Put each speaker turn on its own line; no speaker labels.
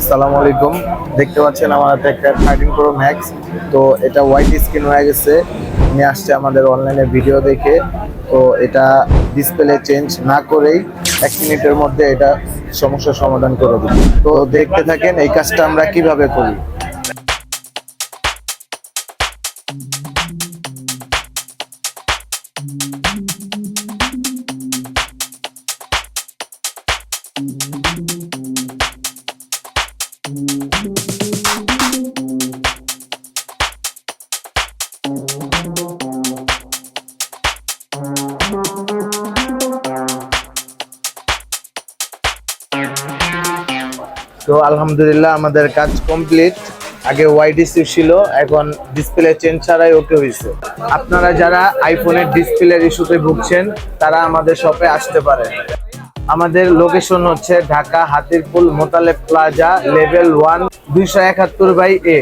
আসসালামু আলাইকুম। দেখতে পাচ্ছেন আমার হাতে একটা 13 প্রো ম্যাক্স। তো এটা হোয়াইট স্ক্রিন হয়ে গেছে, নিয়ে আসছে আমাদের অনলাইনে ভিডিও দেখে। তো এটা ডিসপ্লে চেঞ্জ না করেই 1 মিনিটের মধ্যে এটা সমস্যার সমাধান করে দিই। তো দেখতে থাকেন এই কাজটা আমরা কিভাবে করি। তো আলহামদুলিল্লাহ আমাদের কাজ কমপ্লিট। আগে হোয়াইট ইস্যু ছিল, এখন ডিসপ্লে চেঞ্জ ছাড়াই ওকে হয়েছে। আপনারা যারা আইফোনের ডিসপ্লের ইস্যুতে ভুগছেন তারা আমাদের শপে আসতে পারেন। আমাদের লোকেশন হচ্ছে Dhaka Hatirpool Motaleb plaza, level 1, 271/A।